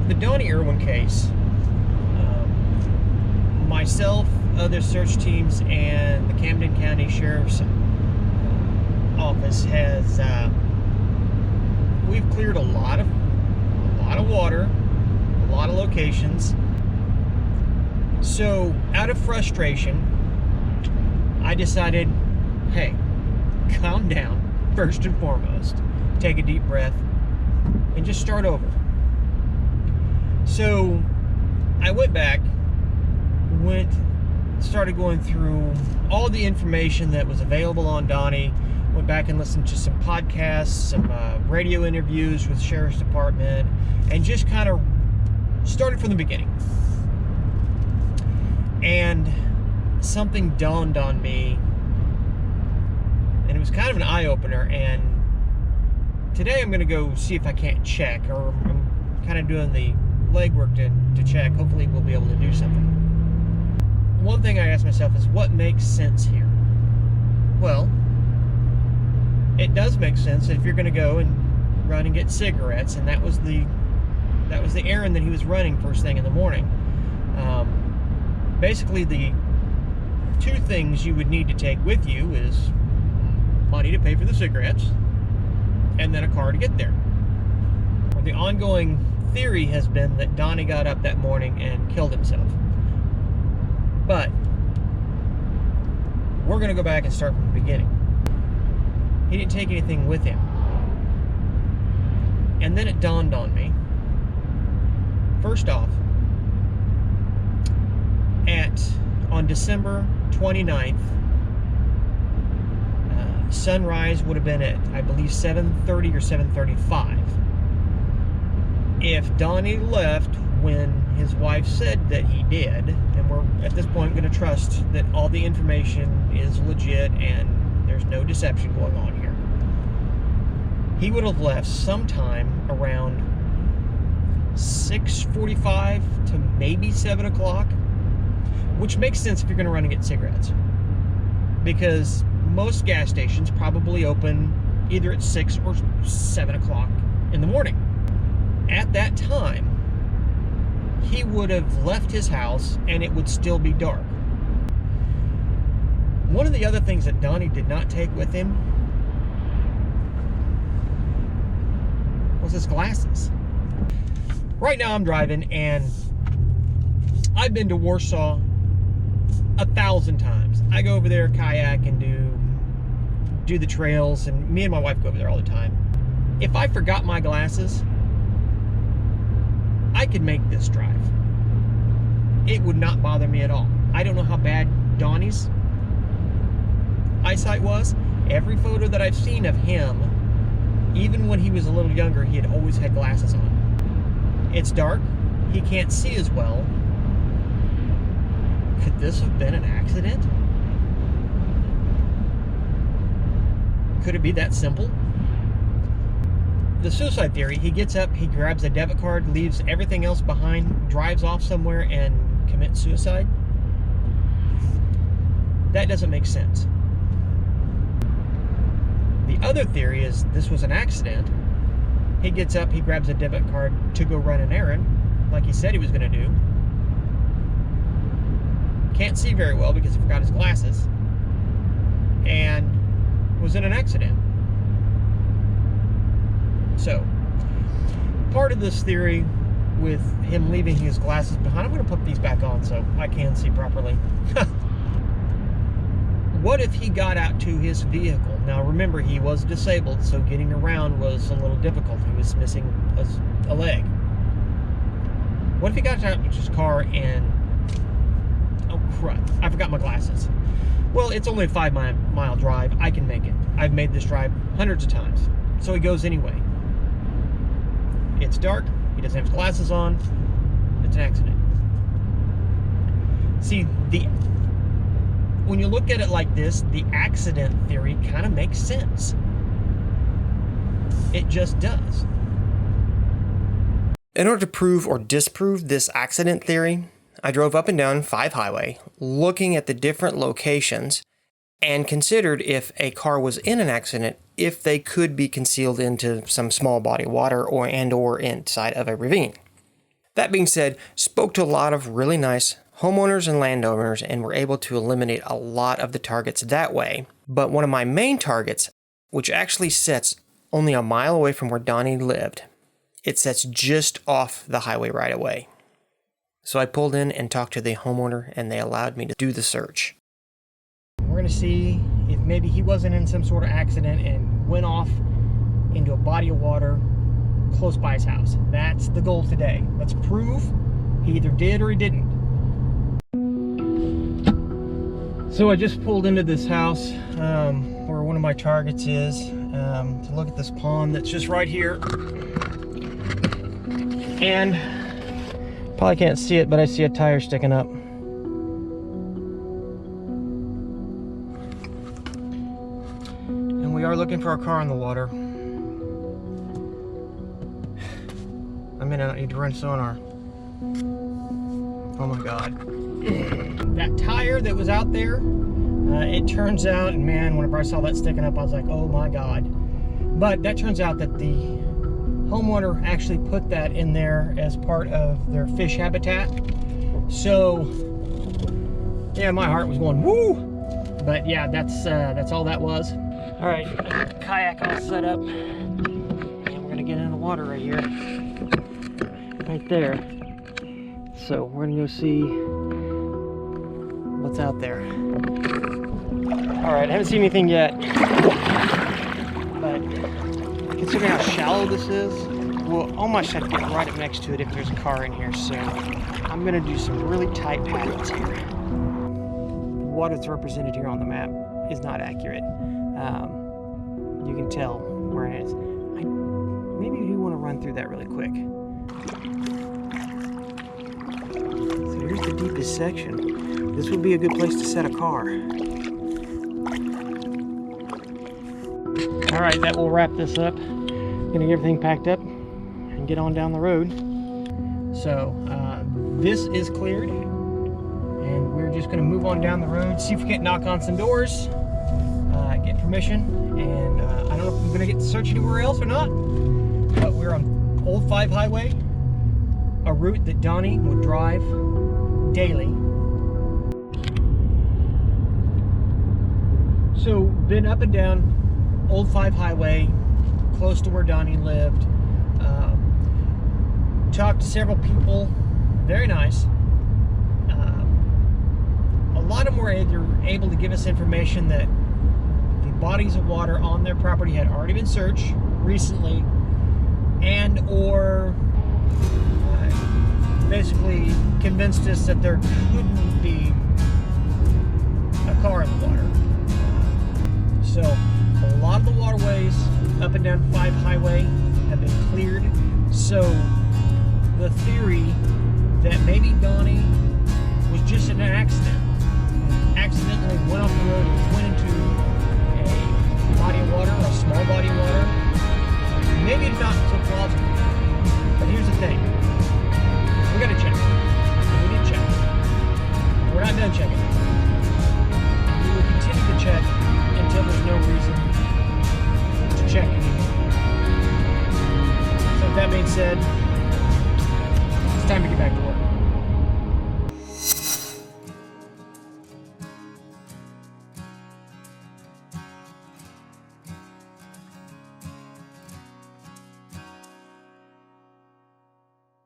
The Donnie Erwin case, myself, other search teams, and the Camden County Sheriff's Office has we've cleared a lot of water, a lot of locations. So out of frustration, I decided, hey, calm down first and foremost, take a deep breath, and just start over. So I went back, started going through all the information that was available on Donnie, went back and listened to some podcasts, some radio interviews with the Sheriff's Department, and just kind of started from the beginning. And something dawned on me, and it was kind of an eye-opener, and today I'm going to go see if I can't check, or I'm kind of doing the legwork to check. Hopefully we'll be able to do something. One thing I asked myself is, what makes sense here? Well, it does make sense if you're going to go and run and get cigarettes, and that was the errand that he was running first thing in the morning. Basically, the two things you would need to take with you is money to pay for the cigarettes, and then a car to get there. Or the ongoing theory has been that Donnie got up that morning and killed himself. But we're going to go back and start from the beginning. He didn't take anything with him. And then it dawned on me. First off, on December 29th, sunrise would have been at, I believe, 7:30 or 7:35. If Donnie left when his wife said that he did, and we're at this point going to trust that all the information is legit and there's no deception going on here, he would have left sometime around 6:45 to maybe 7 o'clock, which makes sense if you're going to run and get cigarettes, because most gas stations probably open either at 6 or 7 o'clock in the morning. At that time, he would have left his house and it would still be dark. One of the other things that Donnie did not take with him was his glasses. Right now I'm driving, and I've been to Warsaw 1,000 times. I go over there, kayak, and do the trails, and me and my wife go over there all the time. If I forgot my glasses, I could make this drive. It would not bother me at all. I don't know how bad Donnie's eyesight was. Every photo that I've seen of him, even when he was a little younger, he had always had glasses on. It's dark. He can't see as well. Could this have been an accident? Could it be that simple? The suicide theory, he gets up, he grabs a debit card, leaves everything else behind, drives off somewhere, and commits suicide? That doesn't make sense. The other theory is this was an accident. He gets up, he grabs a debit card to go run an errand, like he said he was going to do. Can't see very well because he forgot his glasses, and was in an accident. So, part of this theory with him leaving his glasses behind, I'm going to put these back on so I can see properly. What if he got out to his vehicle? Now remember, he was disabled, so getting around was a little difficult. He was missing a leg. What if he got out to his car and, oh crap, I forgot my glasses. Well, it's only a 5-mile drive. I can make it. I've made this drive hundreds of times. So he goes anyway. It's dark. He doesn't have his glasses on. It's an accident. See, when you look at it like this, the accident theory kind of makes sense. It just does. In order to prove or disprove this accident theory, I drove up and down 5 Highway, looking at the different locations, and considered if a car was in an accident, if they could be concealed into some small body of water or inside of a ravine. That being said, spoke to a lot of really nice homeowners and landowners and were able to eliminate a lot of the targets that way. But one of my main targets, which actually sits only a mile away from where Donnie lived, it sits just off the highway right away. So I pulled in and talked to the homeowner, and they allowed me to do the search. We're going to see if maybe he wasn't in some sort of accident and went off into a body of water close by his house. That's the goal today. Let's prove he either did or he didn't. So I just pulled into this house where one of my targets is to look at this pond that's just right here. And probably can't see it, but I see a tire sticking up. And we are looking for a car in the water. I may not need to run sonar. Oh my God. That tire that was out there, it turns out, and man, whenever I saw that sticking up, I was like, oh my God. But that turns out that the homeowner actually put that in there as part of their fish habitat. So, yeah, my heart was going, woo! But yeah, that's all that was. All right, kayak all set up, and we're gonna get in the water right here. Right there. So we're gonna go see what's out there. All right, I haven't seen anything yet, but considering how shallow this is, we'll almost have to get right up next to it if there's a car in here. So I'm gonna do some really tight paddles here. What is represented here on the map is not accurate. You can tell where it is. Maybe you do want to run through that really quick. So here's the deepest section. This would be a good place to set a car. All right, that will wrap this up. Gonna get everything packed up and get on down the road. So this is cleared, and we're just gonna move on down the road, see if we can't knock on some doors, get permission, and I don't know if I'm gonna get to search anywhere else or not, but we're on Old 5 Highway, a route that Donnie would drive daily. So been up and down Old 5 Highway, close to where Donnie lived. Talked to several people, very nice. A lot of them were either able to give us information that the bodies of water on their property had already been searched recently, and or basically convinced us that there couldn't be a car in the water. So a lot of the waterways up and down 5 Highway have been cleared. So the theory that maybe Donnie was just in an accident, accidentally went off the road and went into a body of water, a small body of water, maybe it's not so plausible. But here's the thing. We gotta check. We need to check. We're not done checking. We will continue to check until there's no reason to check anymore. So with that being said,